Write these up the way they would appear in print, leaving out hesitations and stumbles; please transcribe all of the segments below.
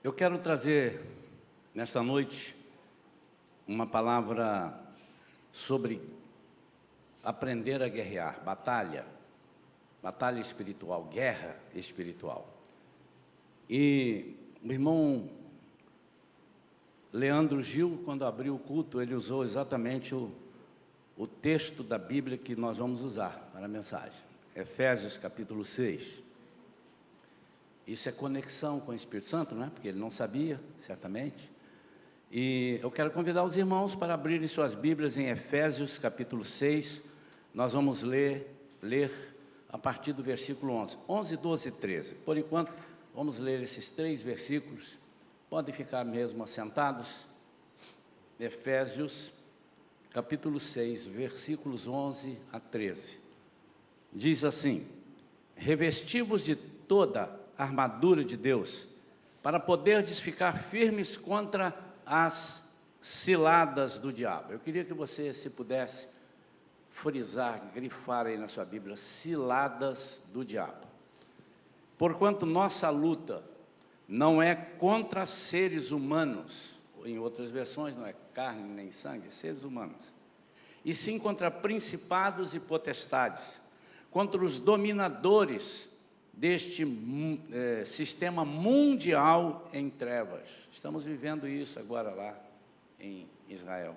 Eu quero trazer, nesta noite, uma palavra sobre aprender a guerrear, batalha espiritual, guerra espiritual. E o irmão Leandro Gil, quando abriu o culto, ele usou exatamente o texto da Bíblia que nós vamos usar para a mensagem. Efésios capítulo 6. Isso é conexão com o Espírito Santo, né? Porque ele não sabia, certamente. E eu quero convidar os irmãos para abrirem suas Bíblias em Efésios capítulo 6. Nós vamos ler a partir do versículo 11. 11, 12 e 13. Por enquanto, vamos ler esses 3 versículos. Podem ficar mesmo assentados. Efésios capítulo 6, versículos 11 a 13. Diz assim: revesti-vos de toda a armadura de Deus, para poderdes ficar firmes contra as ciladas do diabo. Eu queria que você, se pudesse, frisar, grifar aí na sua Bíblia, ciladas do diabo. Porquanto nossa luta não é contra seres humanos, em outras versões, não é carne nem sangue, seres humanos, e sim contra principados e potestades, contra os dominadores deste sistema mundial em trevas. Estamos vivendo isso agora lá em Israel.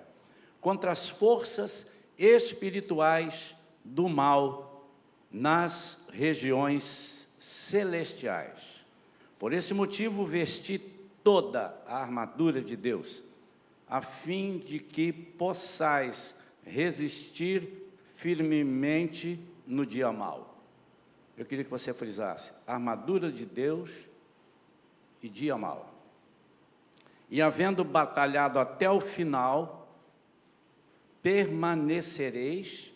Contra as forças espirituais do mal nas regiões celestiais. Por esse motivo, vesti toda a armadura de Deus, a fim de que possais resistir firmemente no dia mau. Eu queria que você frisasse: armadura de Deus e dia mau. E havendo batalhado até o final, permanecereis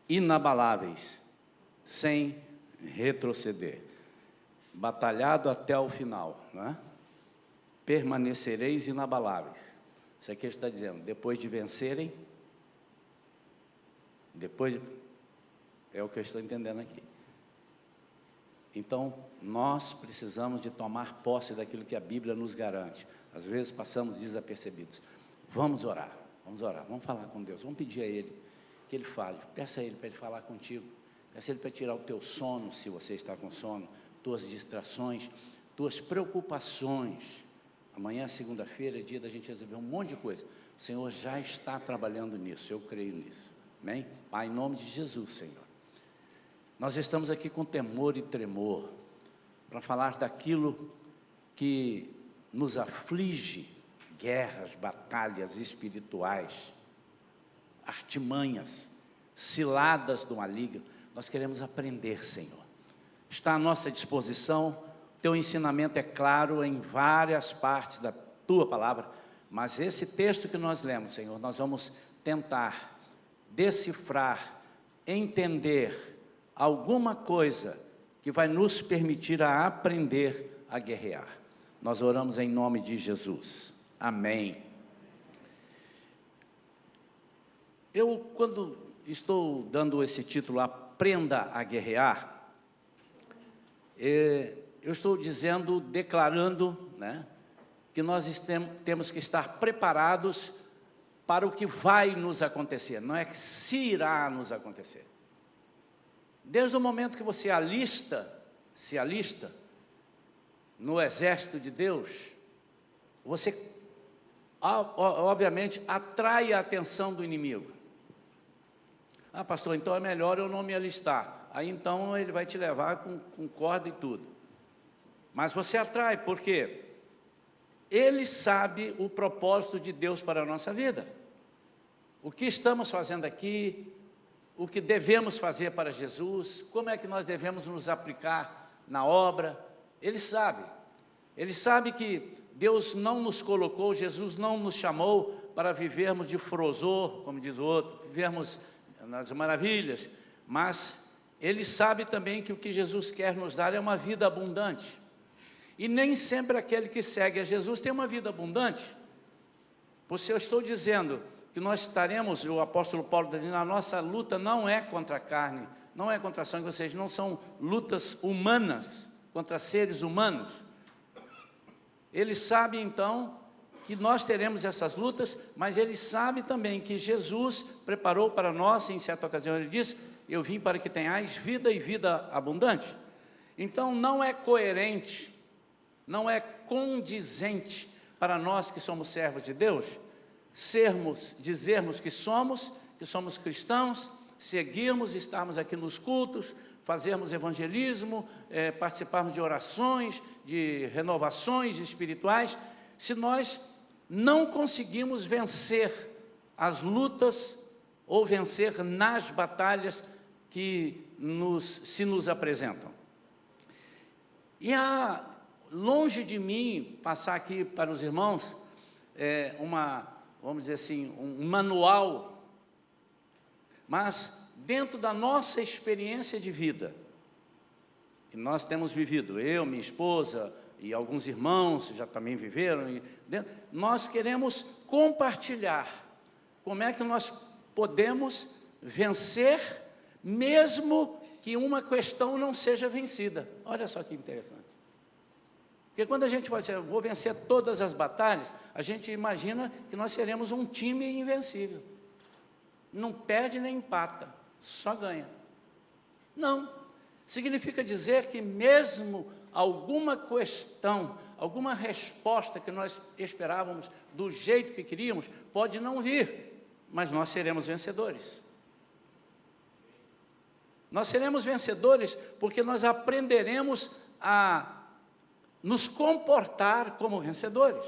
inabaláveis, sem retroceder. Batalhado até o final, não é? Permanecereis inabaláveis. Isso aqui ele está dizendo, depois de vencerem, é o que eu estou entendendo aqui. Então, nós precisamos de tomar posse daquilo que a Bíblia nos garante. Às vezes passamos desapercebidos. Vamos orar, vamos falar com Deus, vamos pedir a Ele que Ele fale. Peça a Ele para Ele falar contigo. Peça a Ele para tirar o teu sono, se você está com sono, tuas distrações, tuas preocupações. Amanhã, segunda-feira, é dia da gente resolver um monte de coisa. O Senhor já está trabalhando nisso, eu creio nisso. Amém? Pai, em nome de Jesus, Senhor. Nós estamos aqui com temor e tremor, para falar daquilo que nos aflige, guerras, batalhas espirituais, artimanhas, ciladas do maligno. Nós queremos aprender, Senhor. Está à nossa disposição, teu ensinamento é claro em várias partes da tua palavra, mas esse texto que nós lemos, Senhor, nós vamos tentar decifrar, entender alguma coisa que vai nos permitir a aprender a guerrear. Nós oramos em nome de Jesus. Amém. Eu, quando estou dando esse título, Aprenda a Guerrear, eu estou dizendo, declarando, né, que nós temos que estar preparados para o que vai nos acontecer, não é que se irá nos acontecer. Desde o momento que você se alista no exército de Deus, você, obviamente, atrai a atenção do inimigo. Ah, pastor, então é melhor eu não me alistar. Aí então ele vai te levar com corda e tudo. Mas você atrai, por quê? Ele sabe o propósito de Deus para a nossa vida. O que estamos fazendo aqui, o que devemos fazer para Jesus, como é que nós devemos nos aplicar na obra. Ele sabe que Deus não nos colocou, Jesus não nos chamou para vivermos de frosor, como diz o outro, vivermos nas maravilhas, mas Ele sabe também que o que Jesus quer nos dar é uma vida abundante, e nem sempre aquele que segue a Jesus tem uma vida abundante. Por isso eu estou dizendo que nós estaremos, o apóstolo Paulo está dizendo, a nossa luta não é contra a carne, não é contra a sangue, ou seja, não são lutas humanas, contra seres humanos, Ele sabe então que nós teremos essas lutas, mas ele sabe também que Jesus preparou para nós, em certa ocasião ele disse: eu vim para que tenhais vida e vida abundante. Então não é coerente, não é condizente para nós que somos servos de Deus, dizermos que somos cristãos, seguirmos, estarmos aqui nos cultos, fazermos evangelismo, participarmos de orações, de renovações espirituais, se nós não conseguimos vencer as lutas ou vencer nas batalhas que se nos apresentam. E longe de mim passar aqui para os irmãos vamos dizer assim, um manual, mas dentro da nossa experiência de vida, que nós temos vivido, eu, minha esposa e alguns irmãos já também viveram, nós queremos compartilhar como é que nós podemos vencer, mesmo que uma questão não seja vencida. Olha só que interessante. Porque quando a gente vai dizer, vou vencer todas as batalhas, a gente imagina que nós seremos um time invencível. Não perde nem empata, só ganha. Não. Significa dizer que mesmo alguma questão, alguma resposta que nós esperávamos do jeito que queríamos, pode não vir, mas nós seremos vencedores. Nós seremos vencedores porque nós aprenderemos a nos comportar como vencedores.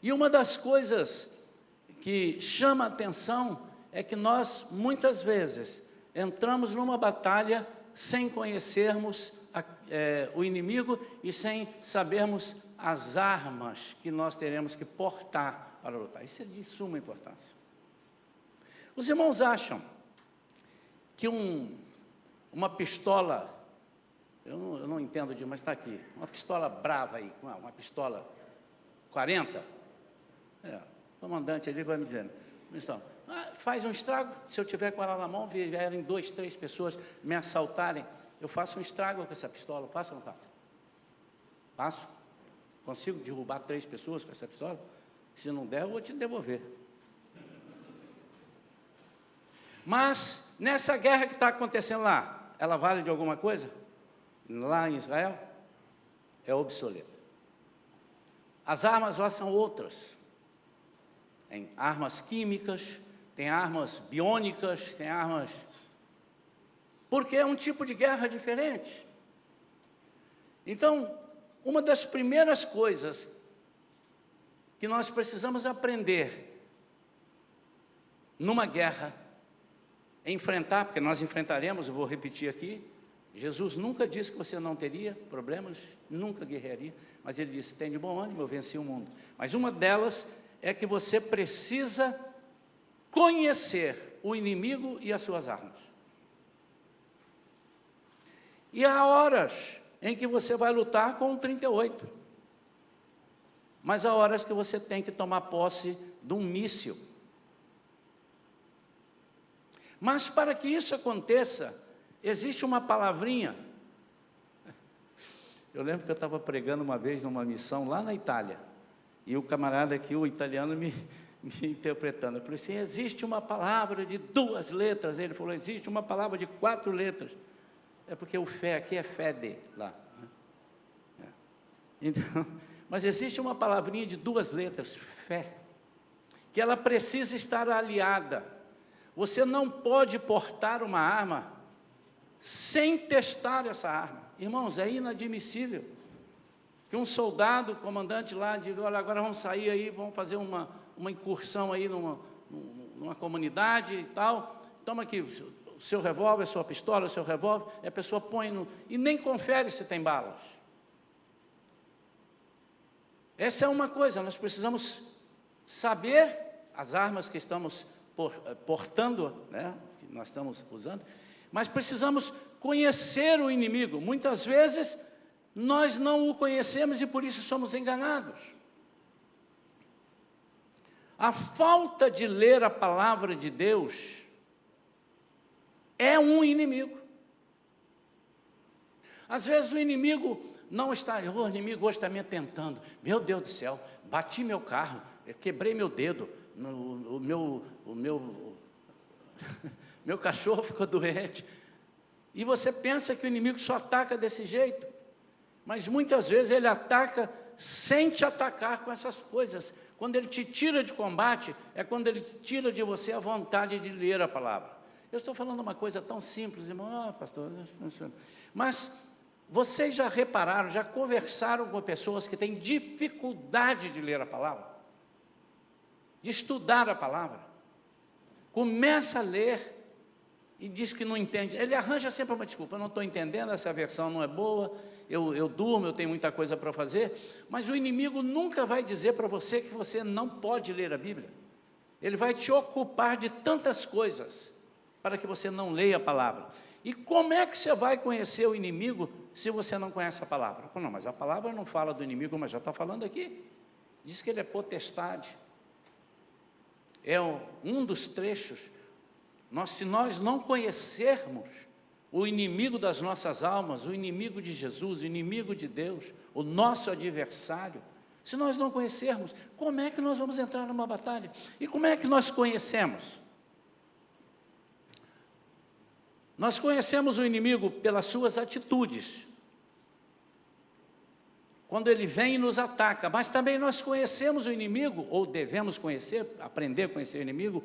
E uma das coisas que chama a atenção é que nós, muitas vezes, entramos numa batalha sem conhecermos o inimigo e sem sabermos as armas que nós teremos que portar para lutar. Isso é de suma importância. Os irmãos acham que uma pistola, eu não entendo de, mas está aqui, uma pistola brava aí, uma pistola 40, o comandante ali vai me dizendo, faz um estrago, se eu tiver com ela na mão, vierem 2, 3 pessoas me assaltarem, eu faço um estrago com essa pistola, faço ou não faço? Faço. Consigo derrubar 3 pessoas com essa pistola? Se não der, eu vou te devolver. Mas, nessa guerra que está acontecendo lá, ela vale de alguma coisa? Lá em Israel, é obsoleta. As armas lá são outras. Tem armas químicas, tem armas biônicas, tem armas... Porque é um tipo de guerra diferente. Então, uma das primeiras coisas que nós precisamos aprender numa guerra, enfrentar, porque nós enfrentaremos, eu vou repetir aqui, Jesus nunca disse que você não teria problemas, nunca guerrearia, mas ele disse, tem de bom ânimo, eu venci o mundo. Mas uma delas é que você precisa conhecer o inimigo e as suas armas. E há horas em que você vai lutar com um 38, mas há horas que você tem que tomar posse de um míssil. Mas para que isso aconteça, existe uma palavrinha. Eu lembro que eu estava pregando uma vez numa missão lá na Itália, e o camarada aqui, o italiano, me interpretando. Eu falei assim, existe uma palavra de 2 letras. Ele falou, existe uma palavra de 4 letras. É porque o fé aqui é fede lá. Então, mas existe uma palavrinha de 2 letras, fé, que ela precisa estar aliada. Você não pode portar uma arma sem testar essa arma. Irmãos, é inadmissível que um soldado, comandante lá, diga, olha, agora vamos sair aí, vamos fazer uma incursão aí numa comunidade e tal, toma aqui o seu revólver, a sua pistola, o seu revólver, e a pessoa põe e nem confere se tem balas. Essa é uma coisa, nós precisamos saber as armas que estamos portando, né, que nós estamos usando, mas precisamos conhecer o inimigo. Muitas vezes nós não o conhecemos e por isso somos enganados. A falta de ler a palavra de Deus é um inimigo. Às vezes o inimigo não está, o inimigo hoje está me tentando. Meu Deus do céu, bati meu carro, quebrei meu dedo, meu cachorro ficou doente. E você pensa que o inimigo só ataca desse jeito, mas muitas vezes ele ataca sem te atacar com essas coisas. Quando ele te tira de combate, é quando ele tira de você a vontade de ler a palavra. Eu estou falando uma coisa tão simples, irmão, pastor, mas vocês já repararam, já conversaram com pessoas que têm dificuldade de ler a palavra? De estudar a palavra? Começa a ler e diz que não entende. Ele arranja sempre uma desculpa: eu não estou entendendo, essa versão não é boa, eu durmo, eu tenho muita coisa para fazer. Mas o inimigo nunca vai dizer para você que você não pode ler a Bíblia. Ele vai te ocupar de tantas coisas para que você não leia a palavra. E como é que você vai conhecer o inimigo se você não conhece a palavra? Não, mas a palavra não fala do inimigo, mas já está falando aqui. Diz que ele é potestade. É um dos trechos. Se nós não conhecermos o inimigo das nossas almas, o inimigo de Jesus, o inimigo de Deus, o nosso adversário, se nós não conhecermos, como é que nós vamos entrar numa batalha? E como é que nós conhecemos? Nós conhecemos o inimigo pelas suas atitudes, quando ele vem e nos ataca, mas também nós conhecemos o inimigo, ou devemos conhecer, aprender a conhecer o inimigo,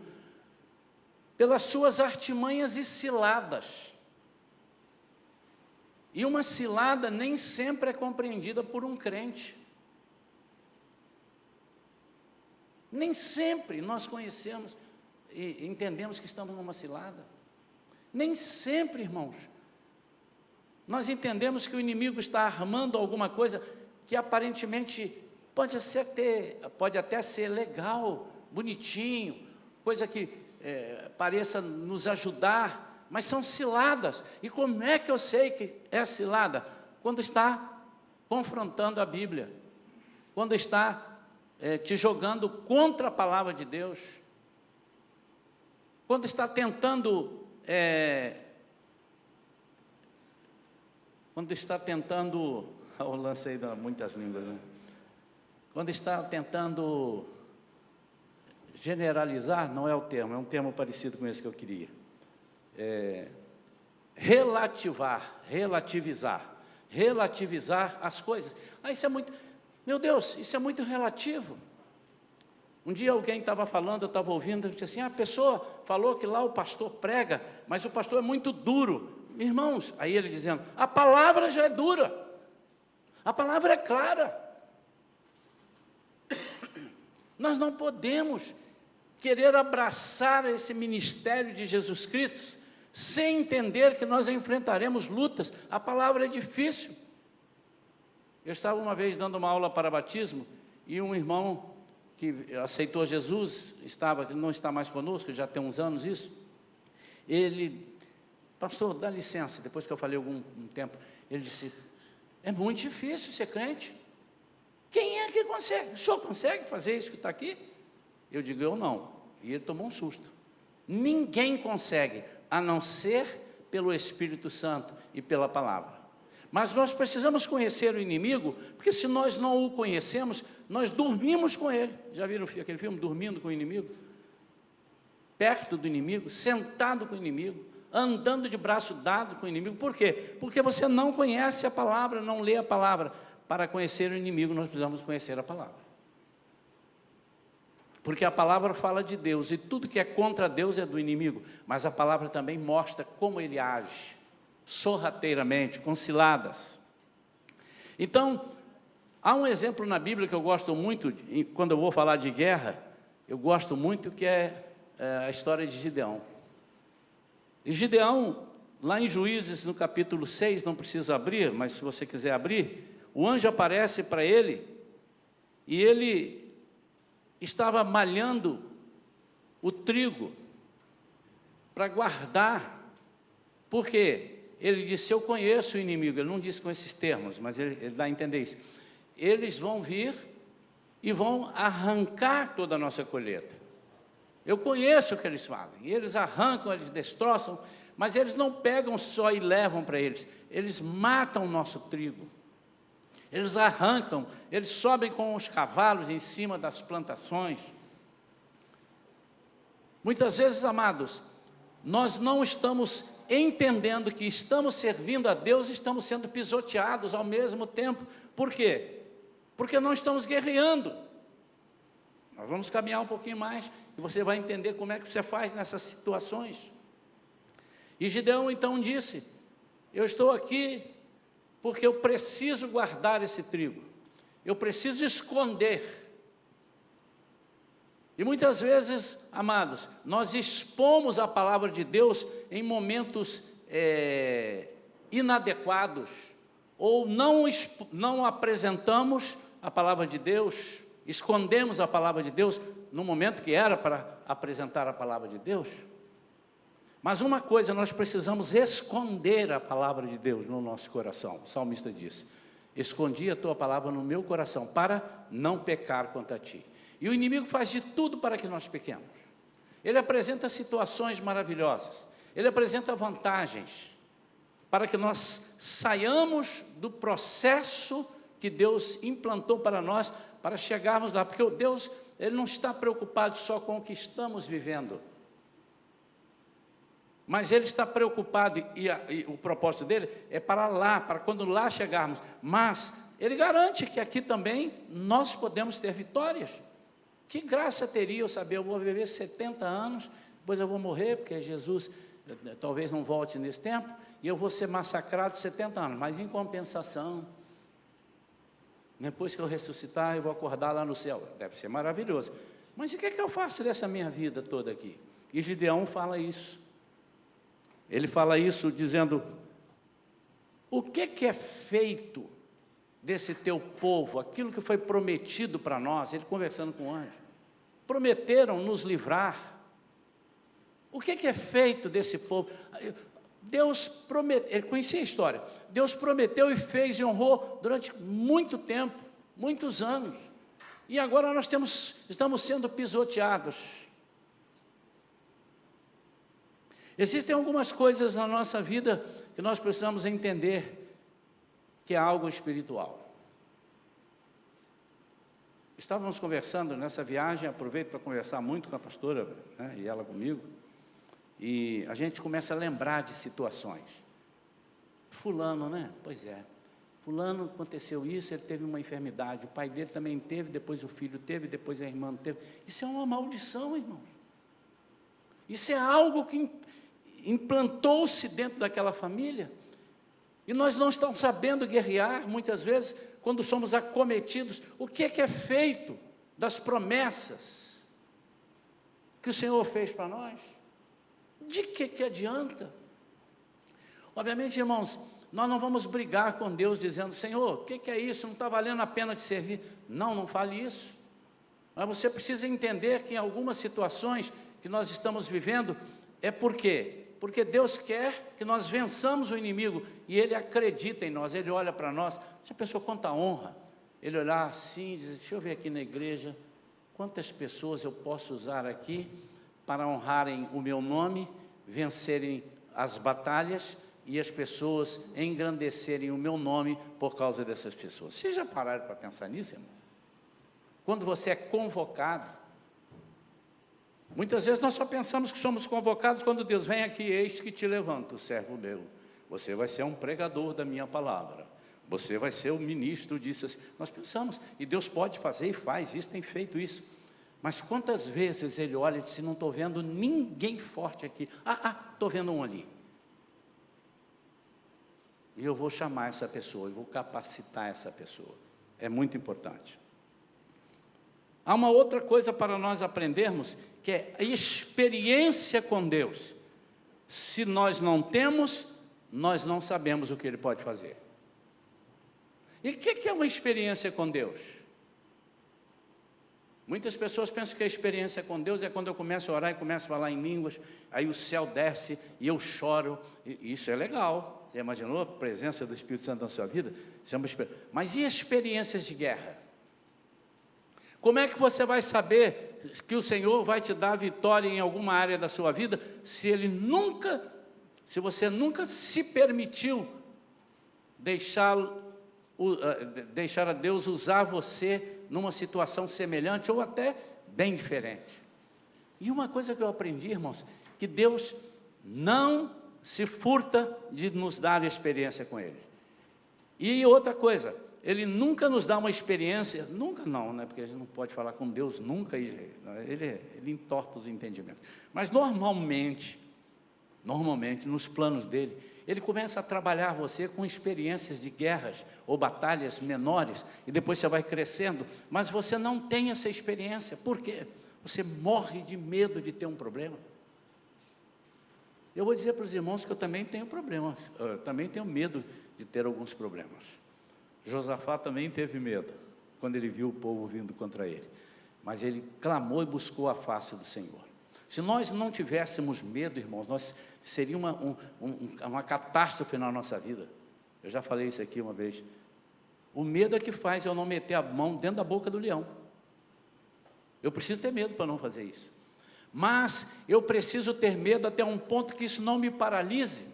pelas suas artimanhas e ciladas. E uma cilada nem sempre é compreendida por um crente. Nem sempre nós conhecemos e entendemos que estamos numa cilada. Nem sempre, irmãos, nós entendemos que o inimigo está armando alguma coisa que aparentemente pode até ser legal, bonitinho, coisa que pareça nos ajudar, mas são ciladas. E como é que eu sei que é cilada? Quando está confrontando a Bíblia, quando está te jogando contra a palavra de Deus, quando está tentando o lance aí de muitas línguas, né? Quando está tentando generalizar, não é o termo, é um termo parecido com esse que eu queria. Relativizar as coisas. Isso é muito, meu Deus, isso é muito relativo. Um dia alguém estava falando, eu estava ouvindo, eu disse assim: a pessoa falou que lá o pastor prega, mas o pastor é muito duro. Irmãos, aí ele dizendo, a palavra já é dura, a palavra é clara. Nós não podemos querer abraçar esse ministério de Jesus Cristo sem entender que nós enfrentaremos lutas. A palavra é difícil. Eu estava uma vez dando uma aula para batismo e um irmão que aceitou Jesus, não está mais conosco, já tem uns anos isso, ele, pastor, dá licença, depois que eu falei um tempo, ele disse, é muito difícil ser crente. Quem é que consegue? O senhor consegue fazer isso que está aqui? Eu digo, eu não. E ele tomou um susto. Ninguém consegue, a não ser pelo Espírito Santo e pela palavra. Mas nós precisamos conhecer o inimigo, porque se nós não o conhecemos, nós dormimos com ele. Já viram aquele filme, Dormindo com o Inimigo? Perto do inimigo, sentado com o inimigo, andando de braço dado com o inimigo. Por quê? Porque você não conhece a palavra, não lê a palavra. Para conhecer o inimigo, nós precisamos conhecer a palavra. Porque a palavra fala de Deus, e tudo que é contra Deus é do inimigo. Mas a palavra também mostra como ele age, sorrateiramente, com ciladas. Então, há um exemplo na Bíblia que eu gosto muito, quando eu vou falar de guerra, eu gosto muito, que é a história de Gideão. E Gideão, lá em Juízes, no capítulo 6, não precisa abrir, mas se você quiser abrir, o anjo aparece para ele, e ele estava malhando o trigo para guardar, porque ele disse, eu conheço o inimigo, ele não disse com esses termos, mas ele dá a entender isso, eles vão vir e vão arrancar toda a nossa colheita, eu conheço o que eles fazem, e eles arrancam, eles destroçam, mas eles não pegam só e levam para eles matam o nosso trigo, eles arrancam, eles sobem com os cavalos em cima das plantações. Muitas vezes, amados, nós não estamos entendendo que estamos servindo a Deus e estamos sendo pisoteados ao mesmo tempo. Por quê? Porque não estamos guerreando. Nós vamos caminhar um pouquinho mais e você vai entender como é que você faz nessas situações. E Gideão então disse: eu estou aqui porque eu preciso guardar esse trigo, eu preciso esconder. E muitas vezes, amados, nós expomos a palavra de Deus em momentos inadequados, ou não apresentamos a palavra de Deus, escondemos a palavra de Deus no momento que era para apresentar a palavra de Deus. Mas uma coisa, nós precisamos esconder a palavra de Deus no nosso coração. O salmista disse: escondi a tua palavra no meu coração, para não pecar contra ti. E o inimigo faz de tudo para que nós pequemos. Ele apresenta situações maravilhosas, ele apresenta vantagens, para que nós saiamos do processo que Deus implantou para nós, para chegarmos lá, porque Deus, Ele não está preocupado só com o que estamos vivendo, mas Ele está preocupado, e o propósito dEle é para lá, para quando lá chegarmos, mas Ele garante que aqui também nós podemos ter vitórias. Que graça teria eu saber, eu vou viver 70 anos, depois eu vou morrer, porque Jesus talvez não volte nesse tempo, e eu vou ser massacrado 70 anos, mas em compensação, depois que eu ressuscitar, eu vou acordar lá no céu. Deve ser maravilhoso. Mas o que é que eu faço dessa minha vida toda aqui? E Gideão fala isso. Ele fala isso dizendo: o que é feito desse teu povo, aquilo que foi prometido para nós? Ele conversando com o anjo, prometeram nos livrar. O que é feito desse povo? Deus prometeu, ele conhecia a história, Deus prometeu e fez e honrou durante muito tempo, muitos anos, e agora nós estamos sendo pisoteados. Existem algumas coisas na nossa vida que nós precisamos entender, que é algo espiritual. Estávamos conversando nessa viagem, aproveito para conversar muito com a pastora, né, e ela comigo, e a gente começa a lembrar de situações. Fulano, né? Pois é, fulano aconteceu isso, ele teve uma enfermidade, o pai dele também teve, depois o filho teve, depois a irmã teve. Isso é uma maldição, irmãos. Isso é algo que implantou-se dentro daquela família, e nós não estamos sabendo guerrear, muitas vezes, quando somos acometidos. O que é feito das promessas que o Senhor fez para nós? De que adianta? Obviamente, irmãos, nós não vamos brigar com Deus dizendo: Senhor, o que é isso? Não está valendo a pena te servir. Não fale isso. Mas você precisa entender que em algumas situações que nós estamos vivendo, é por quê? Porque Deus quer que nós vençamos o inimigo, e Ele acredita em nós, Ele olha para nós. Já pensou quanta honra? Ele olhar assim e dizer: deixa eu ver aqui na igreja, quantas pessoas eu posso usar aqui para honrarem o meu nome, vencerem as batalhas, e as pessoas engrandecerem o meu nome por causa dessas pessoas. Vocês já pararam para pensar nisso, irmão? Quando você é convocado, muitas vezes nós só pensamos que somos convocados quando Deus vem aqui: eis que te levanto, servo meu, você vai ser um pregador da minha palavra, você vai ser o ministro disso. Nós pensamos, e Deus pode fazer e faz isso, tem feito isso. Mas quantas vezes Ele olha e diz: não estou vendo ninguém forte aqui. Estou vendo um ali. E eu vou chamar essa pessoa, eu vou capacitar essa pessoa. É muito importante. Há uma outra coisa para nós aprendermos, que é a experiência com Deus. Se nós não temos, nós não sabemos o que Ele pode fazer. E o que é uma experiência com Deus? Muitas pessoas pensam que a experiência com Deus é quando eu começo a orar e começo a falar em línguas, aí o céu desce e eu choro. E isso é legal. Você imaginou a presença do Espírito Santo na sua vida? Isso é uma experiência. Mas e experiências de guerra? Como é que você vai saber que o Senhor vai te dar vitória em alguma área da sua vida, se você nunca se permitiu deixá-lo deixar a Deus usar você numa situação semelhante ou até bem diferente. E uma coisa que eu aprendi, irmãos, que Deus não se furta de nos dar experiência com Ele. E outra coisa, Ele nunca nos dá uma experiência, nunca não, né? Porque a gente não pode falar com Deus nunca, Ele entorta os entendimentos. Mas normalmente, nos planos dEle, Ele começa a trabalhar você com experiências de guerras ou batalhas menores, e depois você vai crescendo, mas você não tem essa experiência. Por quê? Você morre de medo de ter um problema. Eu vou dizer para os irmãos que eu também tenho problemas, eu também tenho medo de ter alguns problemas. Josafá também teve medo, quando ele viu o povo vindo contra ele, mas ele clamou e buscou a face do Senhor. Se nós não tivéssemos medo, irmãos, seria uma catástrofe na nossa vida. Eu já falei isso aqui uma vez. O medo é que faz eu não meter a mão dentro da boca do leão. Eu preciso ter medo para não fazer isso. Mas eu preciso ter medo até um ponto que isso não me paralise.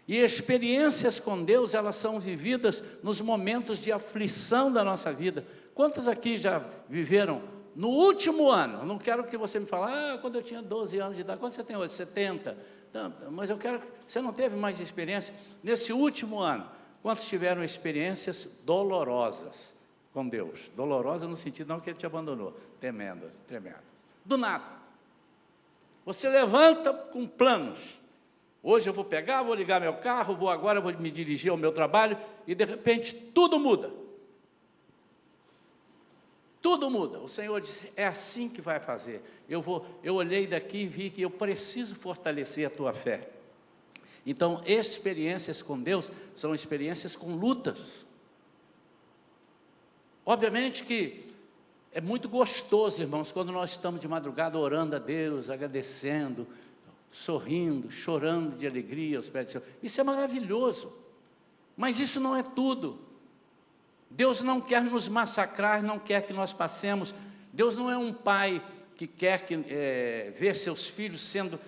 E experiências com Deus, elas são vividas nos momentos de aflição da nossa vida. Quantos aqui já viveram no último ano? Eu não quero que você me fale, quando eu tinha 12 anos de idade. Quando você tem hoje? 70? Então, mas eu quero que você não teve mais experiência. Nesse último ano, quantos tiveram experiências dolorosas com Deus? Dolorosa no sentido não que Ele te abandonou. Tremendo. Do nada. Você levanta com planos. Hoje eu vou pegar, vou ligar meu carro, vou me dirigir ao meu trabalho, e de repente tudo muda. Tudo muda. O Senhor disse, é assim que vai fazer. Eu olhei daqui e vi que eu preciso fortalecer a tua fé. Então, experiências com Deus são experiências com lutas. Obviamente que é muito gostoso, irmãos, quando nós estamos de madrugada orando a Deus, agradecendo, sorrindo, chorando de alegria aos pés do Senhor. Isso é maravilhoso, mas isso não é tudo. Deus não quer nos massacrar, não quer que nós passemos. Deus não é um pai que quer ver seus filhos sendo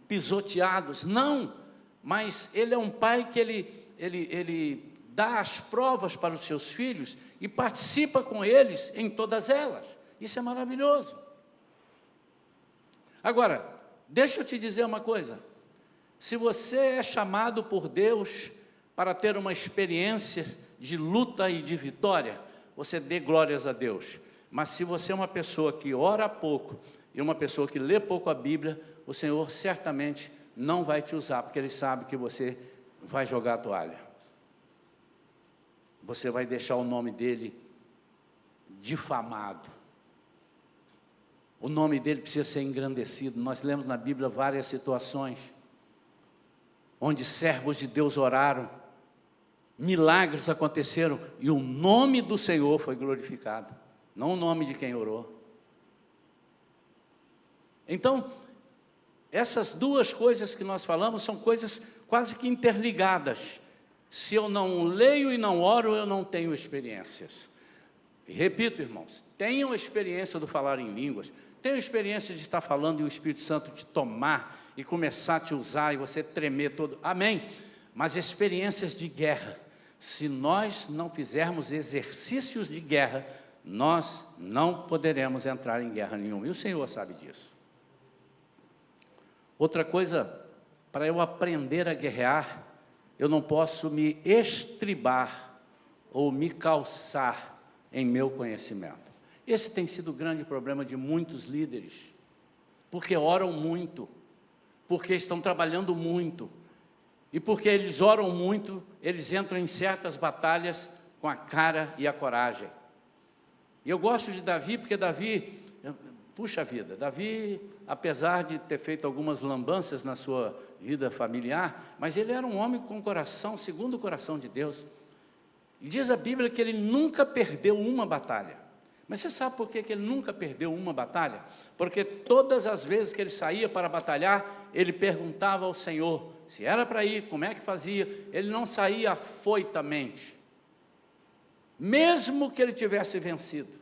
pisoteados, não. Mas Ele é um pai que Ele dá as provas para os seus filhos e participa com eles em todas elas. Isso é maravilhoso. Agora, deixa eu te dizer uma coisa. Se você é chamado por Deus para ter uma experiência de luta e de vitória, você dê glórias a Deus. Mas se você é uma pessoa que ora pouco e uma pessoa que lê pouco a Bíblia, o Senhor certamente não vai te usar, porque Ele sabe que você vai jogar a toalha. Você vai deixar o nome dEle difamado. O nome dEle precisa ser engrandecido. Nós lemos na Bíblia várias situações onde servos de Deus oraram, milagres aconteceram e o nome do Senhor foi glorificado, não o nome de quem orou. Então, essas duas coisas que nós falamos são coisas quase que interligadas. Se eu não leio e não oro, eu não tenho experiências. E repito, irmãos, tenham experiência do falar em línguas, tenham experiência de estar falando e o Espírito Santo te tomar e começar a te usar e você tremer todo, amém? Mas experiências de guerra, se nós não fizermos exercícios de guerra, nós não poderemos entrar em guerra nenhuma, e o Senhor sabe disso. Outra coisa, para eu aprender a guerrear, eu não posso me estribar ou me calçar em meu conhecimento. Esse tem sido o grande problema de muitos líderes, porque oram muito, porque estão trabalhando muito, e porque eles oram muito, eles entram em certas batalhas com a cara e a coragem. E eu gosto de Davi, porque Davi, puxa vida, Davi, apesar de ter feito algumas lambanças na sua vida familiar, mas ele era um homem com coração, segundo o coração de Deus. E diz a Bíblia que ele nunca perdeu uma batalha. Mas você sabe por que ele nunca perdeu uma batalha? Porque todas as vezes que ele saía para batalhar, ele perguntava ao Senhor, se era para ir, como é que fazia. Ele não saía afoitamente, mesmo que ele tivesse vencido.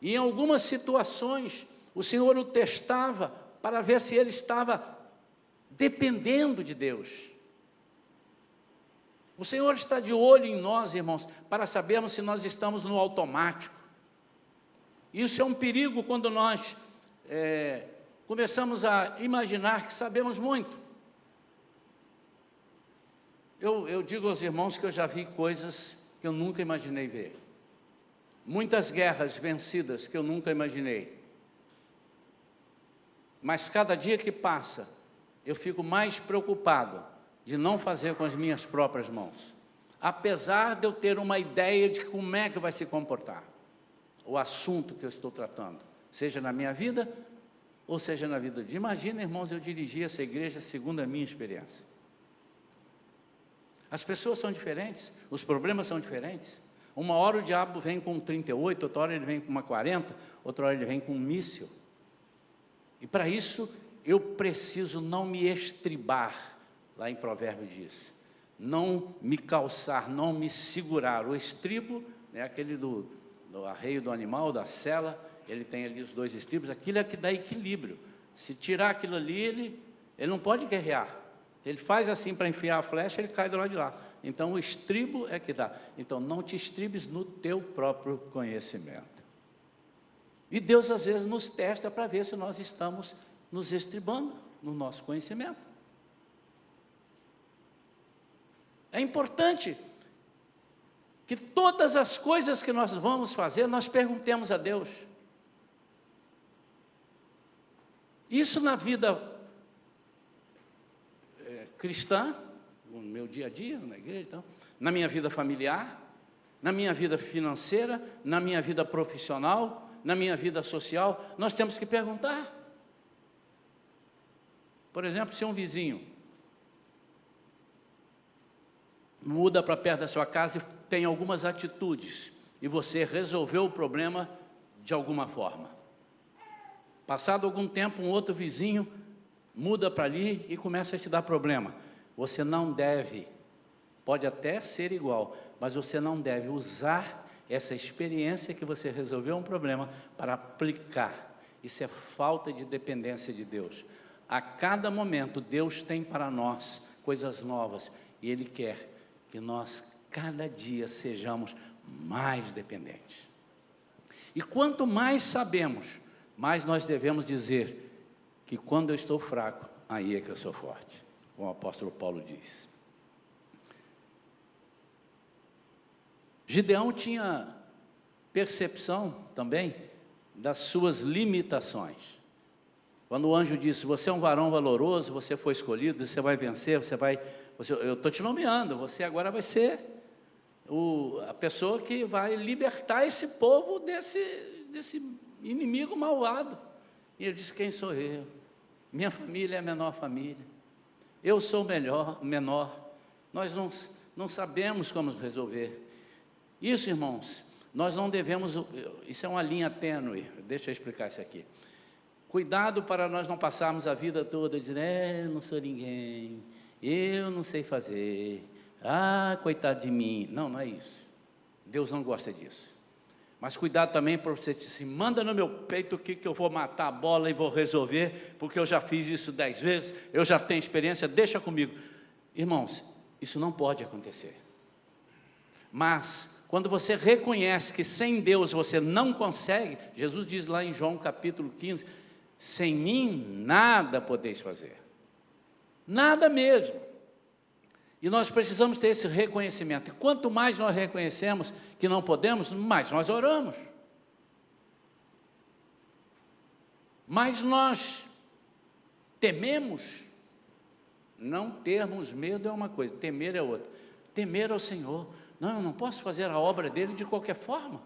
E em algumas situações, o Senhor o testava para ver se ele estava dependendo de Deus. O Senhor está de olho em nós, irmãos, para sabermos se nós estamos no automático. Isso é um perigo quando nós começamos a imaginar que sabemos muito. Eu digo aos irmãos que eu já vi coisas que eu nunca imaginei ver. Muitas guerras vencidas que eu nunca imaginei. Mas cada dia que passa, eu fico mais preocupado de não fazer com as minhas próprias mãos. Apesar de eu ter uma ideia de como é que vai se comportar o assunto que eu estou tratando, seja na minha vida ou seja na vida de... Imagina, irmãos, eu dirigi essa igreja segundo a minha experiência. As pessoas são diferentes, os problemas são diferentes. Uma hora o diabo vem com 38, outra hora ele vem com uma 40, outra hora ele vem com um míssil. E para isso eu preciso não me estribar, lá em Provérbios diz, não me calçar, não me segurar. O estribo, aquele do arreio do animal, da sela, ele tem ali os dois estribos, aquilo é que dá equilíbrio. Se tirar aquilo ali, ele não pode guerrear. Ele faz assim para enfiar a flecha, ele cai do lado de lá. Então o estribo é que dá. Então não te estribes no teu próprio conhecimento. E Deus às vezes nos testa para ver se nós estamos nos estribando no nosso conhecimento. É importante que todas as coisas que nós vamos fazer, nós perguntemos a Deus. Isso na vida cristã, no meu dia a dia, na igreja, então, na minha vida familiar, na minha vida financeira, na minha vida profissional, na minha vida social, nós temos que perguntar. Por exemplo, se um vizinho muda para perto da sua casa e tem algumas atitudes, e você resolveu o problema de alguma forma. Passado algum tempo, um outro vizinho muda para ali e começa a te dar problema. Você não deve, pode até ser igual, mas você não deve usar essa experiência que você resolveu um problema para aplicar. Isso é falta de dependência de Deus. A cada momento, Deus tem para nós coisas novas e Ele quer que nós, cada dia, sejamos mais dependentes. E quanto mais sabemos, mais nós devemos dizer que quando eu estou fraco, aí é que eu sou forte, como o apóstolo Paulo diz. Gideão tinha percepção também das suas limitações. Quando o anjo disse, você é um varão valoroso, você foi escolhido, você vai vencer, eu estou te nomeando, você agora vai ser a pessoa que vai libertar esse povo desse inimigo malvado. E ele disse, quem sou eu? Minha família é a menor família, eu sou o menor, nós não sabemos como resolver. Isso, irmãos, nós não devemos, isso é uma linha tênue, deixa eu explicar isso aqui. Cuidado para nós não passarmos a vida toda dizendo, eu não sou ninguém, eu não sei fazer, coitado de mim. Não, não é isso, Deus não gosta disso. Mas cuidado também para você dizer assim, manda no meu peito o que eu vou matar a bola e vou resolver, porque eu já fiz isso 10 vezes, eu já tenho experiência, deixa comigo. Irmãos, isso não pode acontecer. Mas, quando você reconhece que sem Deus você não consegue, Jesus diz lá em João capítulo 15, sem mim nada podeis fazer. Nada mesmo. E nós precisamos ter esse reconhecimento. E quanto mais nós reconhecemos que não podemos, mais nós oramos. Mas nós tememos. Não termos medo é uma coisa, temer é outra. Temer ao Senhor. Não, eu não posso fazer a obra dele de qualquer forma.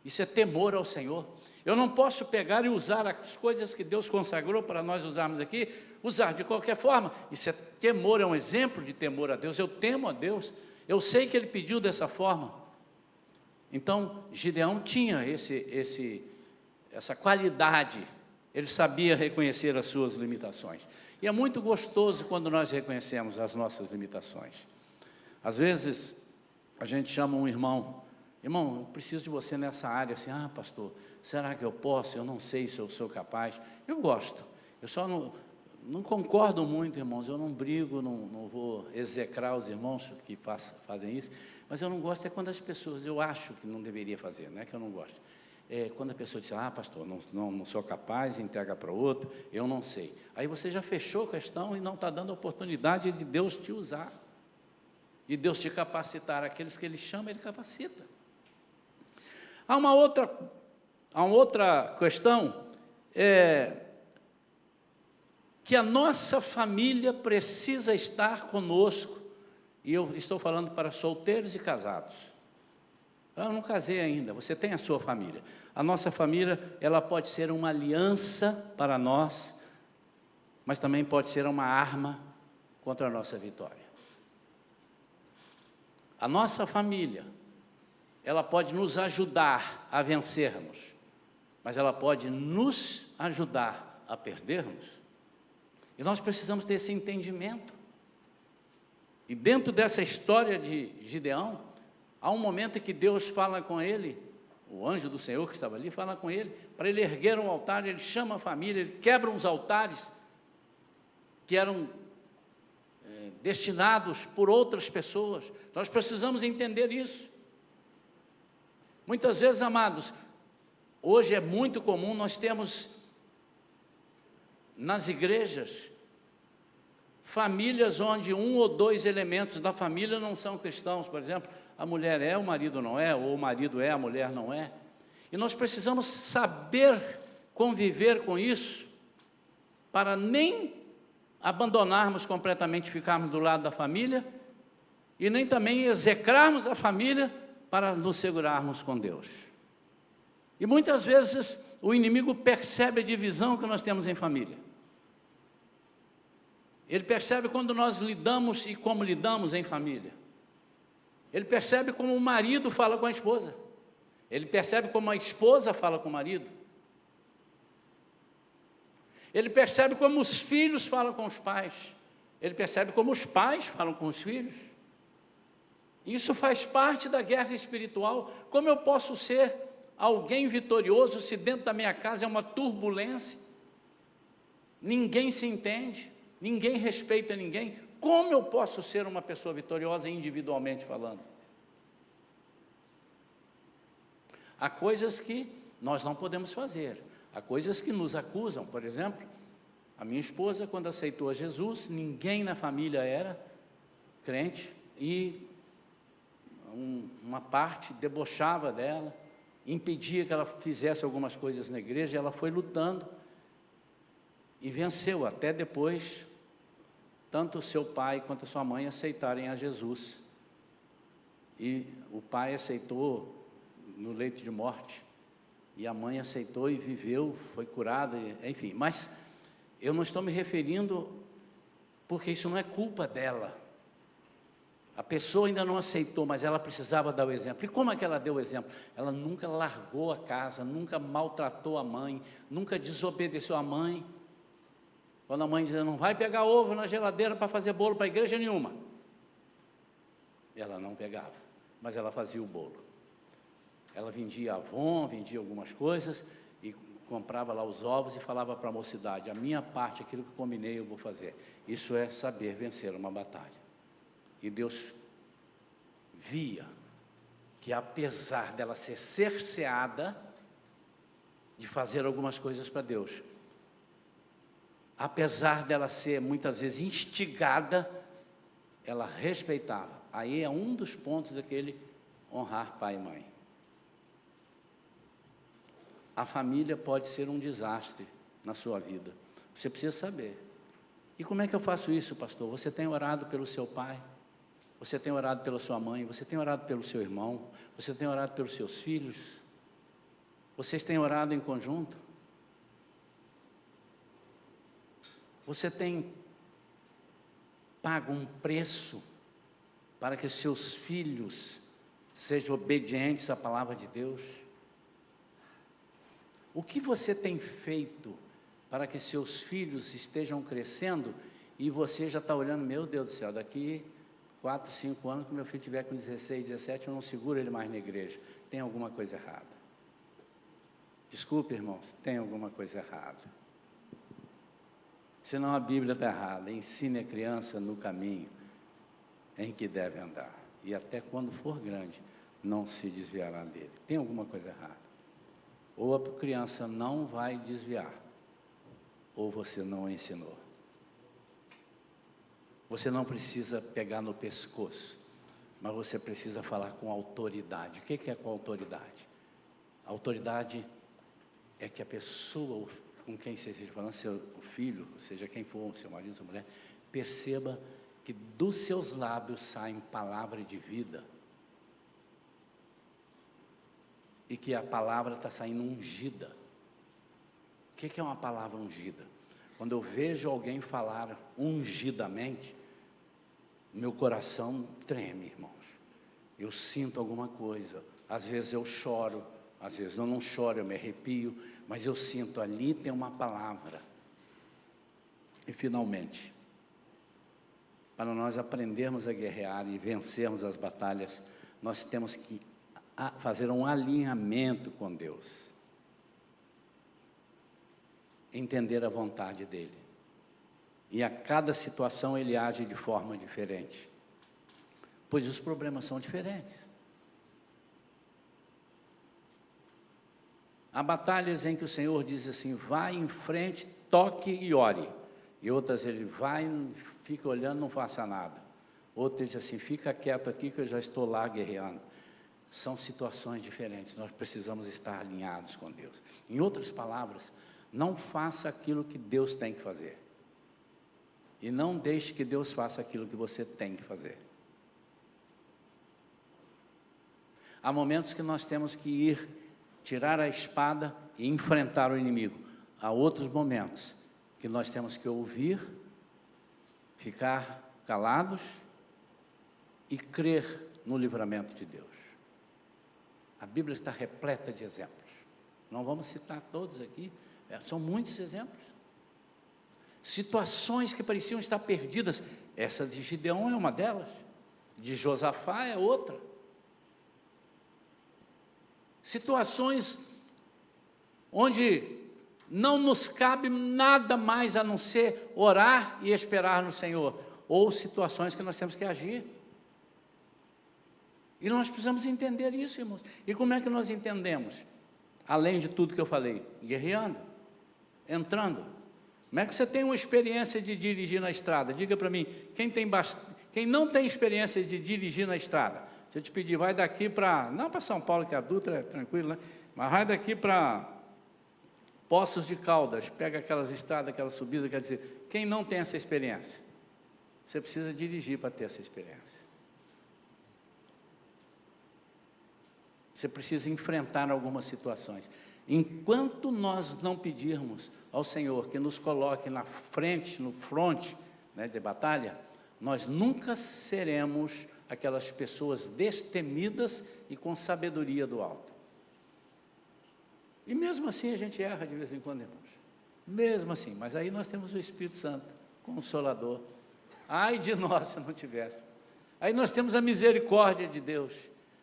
Isso é temor ao Senhor. Eu não posso pegar e usar as coisas que Deus consagrou para nós usarmos aqui, usar de qualquer forma. Isso é temor, é um exemplo de temor a Deus. Eu temo a Deus, eu sei que Ele pediu dessa forma. Então, Gideão tinha essa qualidade, ele sabia reconhecer as suas limitações. E é muito gostoso quando nós reconhecemos as nossas limitações. Às vezes, a gente chama um irmão, eu preciso de você nessa área, assim, pastor, será que eu posso? Eu não sei se eu sou capaz. Eu gosto, eu só não concordo muito, irmãos, eu não brigo, não vou execrar os irmãos que fazem isso, mas eu não gosto é quando as pessoas, eu acho que não deveria fazer, não é que eu não gosto. Quando a pessoa diz, pastor, não sou capaz, entrega para outro, eu não sei. Aí você já fechou a questão e não está dando a oportunidade de Deus te usar, de Deus te capacitar. Aqueles que Ele chama, Ele capacita. Há uma outra questão, que a nossa família precisa estar conosco, e eu estou falando para solteiros e casados. Eu não casei ainda, você tem a sua família. A nossa família, ela pode ser uma aliança para nós, mas também pode ser uma arma contra a nossa vitória. A nossa família, ela pode nos ajudar a vencermos, mas ela pode nos ajudar a perdermos. E nós precisamos ter esse entendimento. E dentro dessa história de Gideão, há um momento em que Deus fala com ele, o anjo do Senhor que estava ali, fala com ele, para ele erguer um altar, ele chama a família, ele quebra uns altares, que eram destinados por outras pessoas. Nós precisamos entender isso. Muitas vezes, amados, hoje é muito comum, nós temos nas igrejas, famílias onde um ou dois elementos da família não são cristãos. Por exemplo, a mulher é, o marido não é, ou o marido é, a mulher não é. E nós precisamos saber conviver com isso, para nem abandonarmos completamente, ficarmos do lado da família, e nem também execrarmos a família para nos segurarmos com Deus. E muitas vezes o inimigo percebe a divisão que nós temos em família. Ele percebe quando nós lidamos e como lidamos em família. Ele percebe como o marido fala com a esposa. Ele percebe como a esposa fala com o marido. Ele percebe como os filhos falam com os pais. Ele percebe como os pais falam com os filhos. Isso faz parte da guerra espiritual. Como eu posso ser alguém vitorioso se dentro da minha casa é uma turbulência? Ninguém se entende, ninguém respeita ninguém. Como eu posso ser uma pessoa vitoriosa individualmente falando? Há coisas que nós não podemos fazer, há coisas que nos acusam. Por exemplo, a minha esposa, quando aceitou a Jesus, ninguém na família era crente, e uma parte debochava dela, impedia que ela fizesse algumas coisas na igreja, e ela foi lutando, e venceu, até depois, tanto o seu pai quanto a sua mãe aceitarem a Jesus. E o pai aceitou no leito de morte, e a mãe aceitou e viveu, foi curada, enfim. Mas eu não estou me referindo, porque isso não é culpa dela. A pessoa ainda não aceitou, mas ela precisava dar o exemplo. E como é que ela deu o exemplo? Ela nunca largou a casa, nunca maltratou a mãe, nunca desobedeceu a mãe. Quando a mãe dizia, não vai pegar ovo na geladeira para fazer bolo para a igreja nenhuma, ela não pegava, mas ela fazia o bolo. Ela vendia Avon, vendia algumas coisas, e comprava lá os ovos e falava para a mocidade, a minha parte, aquilo que combinei, eu vou fazer. Isso é saber vencer uma batalha. E Deus via que, apesar dela ser cerceada de fazer algumas coisas para Deus, apesar dela ser muitas vezes instigada, ela respeitava. Aí é um dos pontos daquele honrar pai e mãe. A família pode ser um desastre na sua vida, você precisa saber. E como é que eu faço isso, pastor? Você tem orado pelo seu pai? Você tem orado pela sua mãe? Você tem orado pelo seu irmão? Você tem orado pelos seus filhos? Vocês têm orado em conjunto? Você tem pago um preço para que seus filhos sejam obedientes à palavra de Deus? O que você tem feito para que seus filhos estejam crescendo e você já está olhando, meu Deus do céu, daqui 4, 5 anos, que meu filho tiver com 16, 17, eu não seguro ele mais na igreja. Tem alguma coisa errada. Desculpe, irmãos, tem alguma coisa errada. Senão a Bíblia está errada. Ensine a criança no caminho em que deve andar. E até quando for grande, não se desviará dele. Tem alguma coisa errada. Ou a criança não vai desviar, ou você não a ensinou. Você não precisa pegar no pescoço, mas você precisa falar com autoridade. O que é com autoridade? A autoridade é que a pessoa com quem você esteja falando, seu filho, seja quem for, seu marido, sua mulher, perceba que dos seus lábios saem palavras de vida. E que a palavra está saindo ungida. O que é uma palavra ungida? Quando eu vejo alguém falar ungidamente, meu coração treme, irmãos. Eu sinto alguma coisa. Às vezes eu choro, às vezes eu não choro, eu me arrepio, mas eu sinto ali tem uma palavra. E finalmente, para nós aprendermos a guerrear e vencermos as batalhas, nós temos que fazer um alinhamento com Deus. Entender a vontade dEle. E a cada situação Ele age de forma diferente. Pois os problemas são diferentes. Há batalhas em que o Senhor diz assim, vai em frente, toque e ore. E outras Ele vai, fica olhando, não faça nada. Outras diz assim, fica quieto aqui que eu já estou lá guerreando. São situações diferentes, nós precisamos estar alinhados com Deus. Em outras palavras, não faça aquilo que Deus tem que fazer. E não deixe que Deus faça aquilo que você tem que fazer. Há momentos que nós temos que ir, tirar a espada e enfrentar o inimigo. Há outros momentos que nós temos que ouvir, ficar calados e crer no livramento de Deus. A Bíblia está repleta de exemplos. Não vamos citar todos aqui, são muitos exemplos. Situações que pareciam estar perdidas. Essa de Gideão é uma delas, de Josafá é outra. Situações onde não nos cabe nada mais a não ser orar e esperar no Senhor, ou situações que nós temos que agir. E nós precisamos entender isso, irmãos. E como é que nós entendemos? Além de tudo que eu falei, guerreando, entrando. Como é que você tem uma experiência de dirigir na estrada? Diga para mim, quem não tem experiência de dirigir na estrada, se eu te pedir, vai daqui para, não para São Paulo, que a Dutra é tranquilo, né? Mas vai daqui para Poços de Caldas, pega aquelas estradas, aquela subida, quer dizer, quem não tem essa experiência? Você precisa dirigir para ter essa experiência. Você precisa enfrentar algumas situações. Enquanto nós não pedirmos ao Senhor que nos coloque na frente, no front, né, de batalha, nós nunca seremos aquelas pessoas destemidas e com sabedoria do alto. E mesmo assim a gente erra de vez em quando, irmãos. Mesmo assim, mas aí nós temos o Espírito Santo, Consolador. Ai de nós se não tivesse. Aí nós temos a misericórdia de Deus.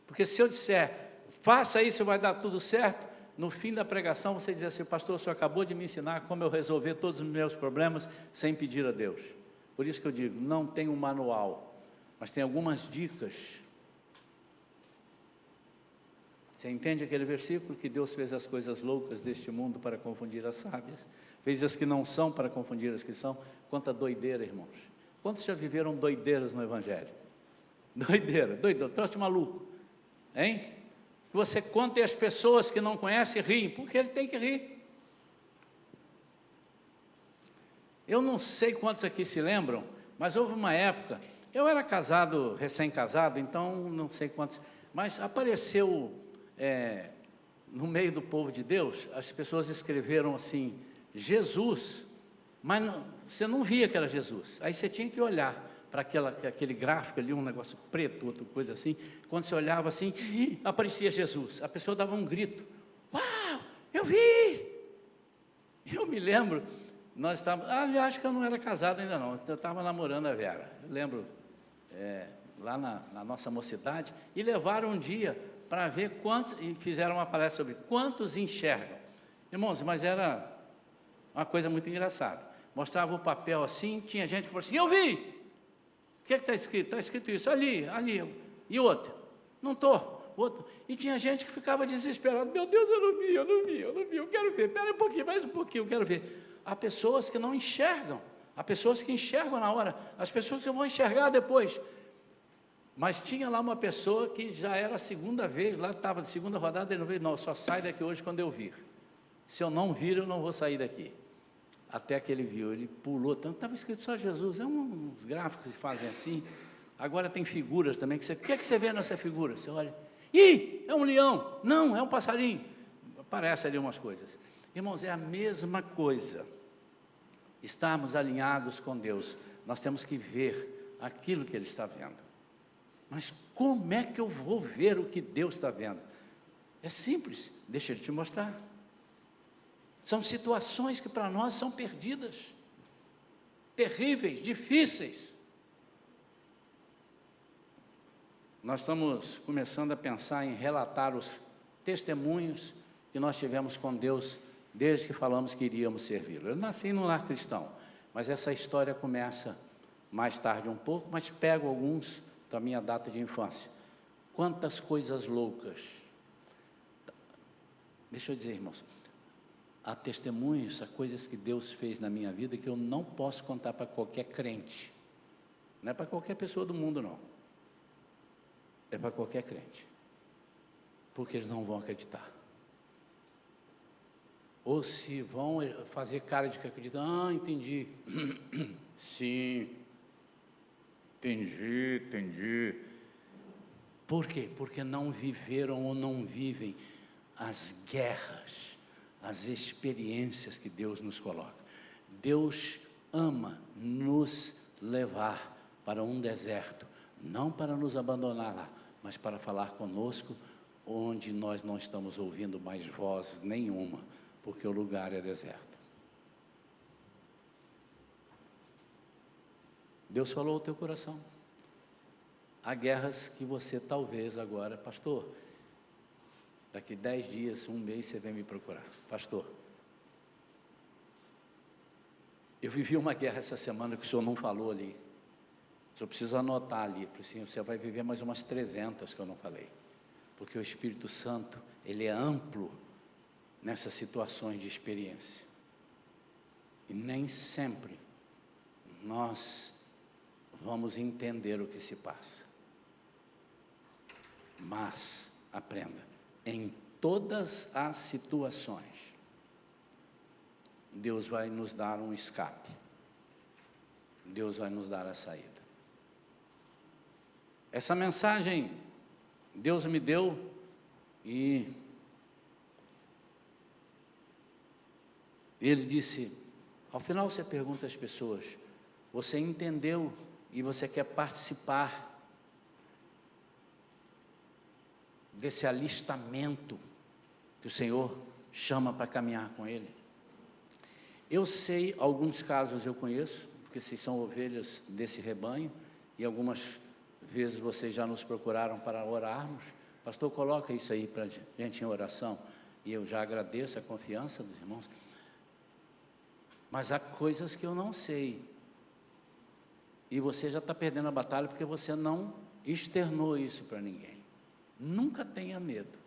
Porque se eu disser, faça isso, vai dar tudo certo, no fim da pregação você diz assim, pastor, o senhor acabou de me ensinar como eu resolver todos os meus problemas sem pedir a Deus. Por isso que eu digo, não tem um manual, mas tem algumas dicas. Você entende aquele versículo que Deus fez as coisas loucas deste mundo para confundir as sábias, fez as que não são para confundir as que são? Quanta doideira, irmãos. Quantos já viveram doideiras no Evangelho? Doideira, troço de maluco, hein? Que você conta e as pessoas que não conhecem riem, porque ele tem que rir. Eu não sei quantos aqui se lembram, mas houve uma época, eu era casado, recém-casado, então não sei quantos, mas apareceu no meio do povo de Deus, as pessoas escreveram assim, Jesus, mas não, você não via que era Jesus, aí você tinha que olhar para aquele gráfico ali, um negócio preto, outra coisa assim, quando você olhava assim, aparecia Jesus, a pessoa dava um grito, uau, eu vi! Eu me lembro, nós estávamos, acho que eu não era casado ainda não, eu estava namorando a Vera, eu lembro, lá na nossa mocidade, e levaram um dia para ver quantos, e fizeram uma palestra sobre quantos enxergam. Irmãos, mas era uma coisa muito engraçada, mostrava o papel assim, tinha gente que falou assim, eu vi! O que está escrito? Está escrito isso, ali, e outro? Não estou. Outro. E tinha gente que ficava desesperado, meu Deus, eu não vi, eu quero ver, espera um pouquinho, mais um pouquinho, eu quero ver. Há pessoas que não enxergam, há pessoas que enxergam na hora, as pessoas que vão enxergar depois. Mas tinha lá uma pessoa que já era a segunda vez, lá estava de segunda rodada, ele não veio, não, só sai daqui hoje quando eu vir. Se eu não vir, eu não vou sair daqui. Até que ele viu, ele pulou tanto, estava escrito só Jesus, é uns gráficos que fazem assim. Agora tem figuras também, o que é que você vê nessa figura? Você olha, ih, é um leão, não, é um passarinho. Aparece ali umas coisas. Irmãos, é a mesma coisa. Estarmos alinhados com Deus, nós temos que ver aquilo que Ele está vendo. Mas como é que eu vou ver o que Deus está vendo? É simples, deixa Ele te mostrar. São situações que para nós são perdidas, terríveis, difíceis. Nós estamos começando a pensar em relatar os testemunhos que nós tivemos com Deus desde que falamos que iríamos servi-lo. Eu nasci num lar cristão, mas essa história começa mais tarde um pouco, mas pego alguns da minha data de infância. Quantas coisas loucas. Deixa eu dizer, irmãos, há testemunhos, há coisas que Deus fez na minha vida que eu não posso contar para qualquer crente. Não é para qualquer pessoa do mundo, não. É para qualquer crente. Porque eles não vão acreditar. Ou se vão fazer cara de que acreditam, entendi. Sim, entendi. Por quê? Porque não viveram ou não vivem as guerras, as experiências que Deus nos coloca. Deus ama nos levar para um deserto, não para nos abandonar lá, mas para falar conosco, onde nós não estamos ouvindo mais voz nenhuma, porque o lugar é deserto. Deus falou ao teu coração. Há guerras que você talvez agora, pastor, daqui 10 dias, um mês, você vem me procurar. Pastor, eu vivi uma guerra essa semana que o senhor não falou ali. O senhor precisa anotar ali, porque assim, você vai viver mais umas 300 que eu não falei. Porque o Espírito Santo, ele é amplo nessas situações de experiência. E nem sempre nós vamos entender o que se passa. Mas, aprenda, em todas as situações, Deus vai nos dar um escape. Deus vai nos dar a saída. Essa mensagem, Deus me deu e Ele disse, ao final você pergunta às pessoas, você entendeu e você quer participar desse alistamento que o Senhor chama para caminhar com Ele? Eu sei, alguns casos eu conheço, porque vocês são ovelhas desse rebanho, e algumas vezes vocês já nos procuraram para orarmos. Pastor, coloca isso aí para a gente em oração, e eu já agradeço a confiança dos irmãos. Mas há coisas que eu não sei, e você já está perdendo a batalha, porque você não externou isso para ninguém. Nunca tenha medo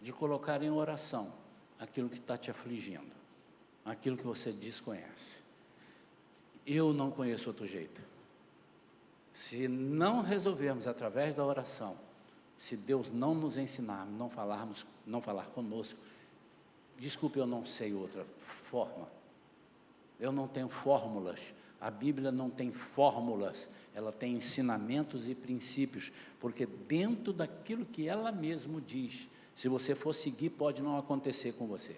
de colocar em oração aquilo que está te afligindo, aquilo que você desconhece. Eu não conheço outro jeito. Se não resolvermos através da oração, se Deus não nos ensinar, não falar conosco, desculpe, eu não sei outra forma. Eu não tenho fórmulas. A Bíblia não tem fórmulas, ela tem ensinamentos e princípios, porque dentro daquilo que ela mesma diz, se você for seguir, pode não acontecer com você.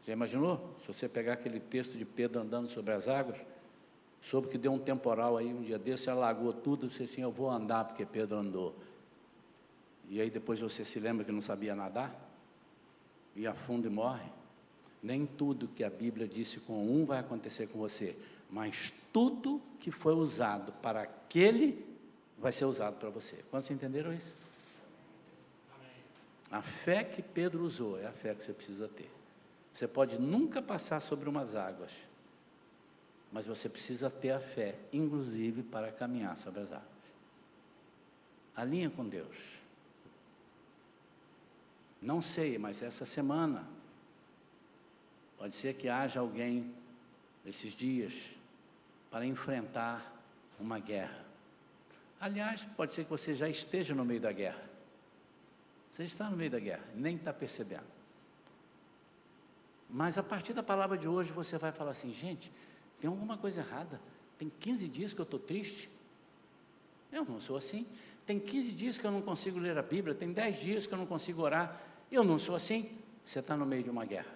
Já imaginou? Se você pegar aquele texto de Pedro andando sobre as águas, soube que deu um temporal aí, um dia desse, alagou tudo, você disse, eu vou andar porque Pedro andou. E aí depois você se lembra que não sabia nadar, e afunda e morre. Nem tudo que a Bíblia disse com um vai acontecer com você, mas tudo que foi usado para aquele, vai ser usado para você. Quantos entenderam isso? Amém. A fé que Pedro usou, é a fé que você precisa ter. Você pode nunca passar sobre umas águas, mas você precisa ter a fé, inclusive para caminhar sobre as águas. Alinha com Deus. Não sei, mas essa semana, pode ser que haja alguém, nesses dias, para enfrentar uma guerra. Aliás, pode ser que você já esteja no meio da guerra. Você está no meio da guerra, nem está percebendo. Mas a partir da palavra de hoje, você vai falar assim: gente, tem alguma coisa errada. Tem 15 dias que eu estou triste. Eu não sou assim. Tem 15 dias que eu não consigo ler a Bíblia. Tem 10 dias que eu não consigo orar. Eu não sou assim. Você está no meio de uma guerra.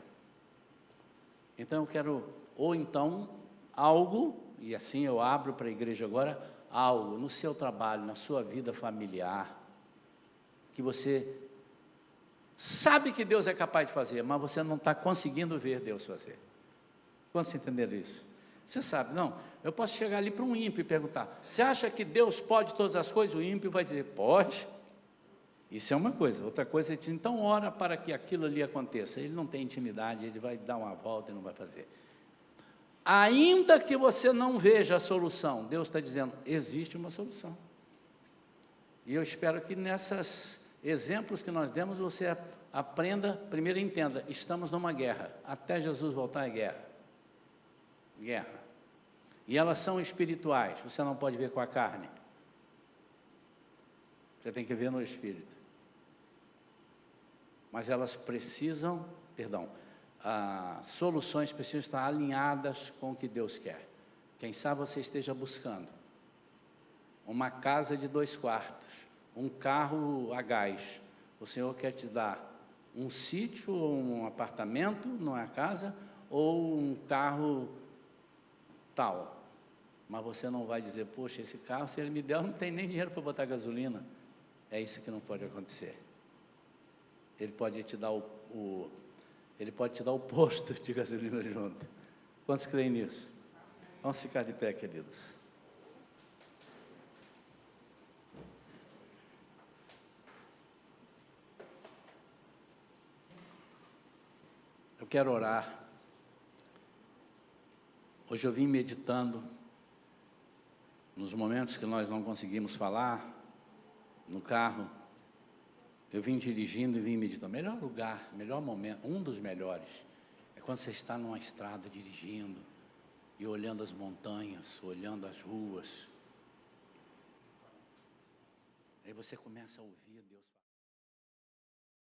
Então eu quero, ou então, algo, e assim eu abro para a igreja agora, algo no seu trabalho, na sua vida familiar, que você sabe que Deus é capaz de fazer, mas você não está conseguindo ver Deus fazer. Quantos entenderam isso? Você sabe, não, eu posso chegar ali para um ímpio e perguntar: você acha que Deus pode todas as coisas? O ímpio vai dizer: pode. Isso é uma coisa. Outra coisa é que, então, ora para que aquilo ali aconteça. Ele não tem intimidade, ele vai dar uma volta e não vai fazer. Ainda que você não veja a solução, Deus está dizendo: existe uma solução. E eu espero que nesses exemplos que nós demos, você aprenda, primeiro entenda, estamos numa guerra, até Jesus voltar é guerra. Guerra. E elas são espirituais, você não pode ver com a carne. Você tem que ver no espírito. Mas elas precisam, as soluções precisam estar alinhadas com o que Deus quer. Quem sabe você esteja buscando uma casa de 2 quartos, um carro a gás. O Senhor quer te dar um sítio ou um apartamento, não é a casa, ou um carro tal. Mas você não vai dizer: poxa, esse carro, se ele me der, não tem nem dinheiro para botar gasolina. É isso que não pode acontecer. Ele pode te dar ele pode te dar o posto de gasolina junto. Quantos creem nisso? Vamos ficar de pé, queridos. Eu quero orar. Hoje eu vim meditando nos momentos que nós não conseguimos falar, no carro. Eu vim dirigindo e vim meditando. Melhor lugar, melhor momento, um dos melhores, é quando você está numa estrada dirigindo e olhando as montanhas, olhando as ruas. Aí você começa a ouvir Deus falar.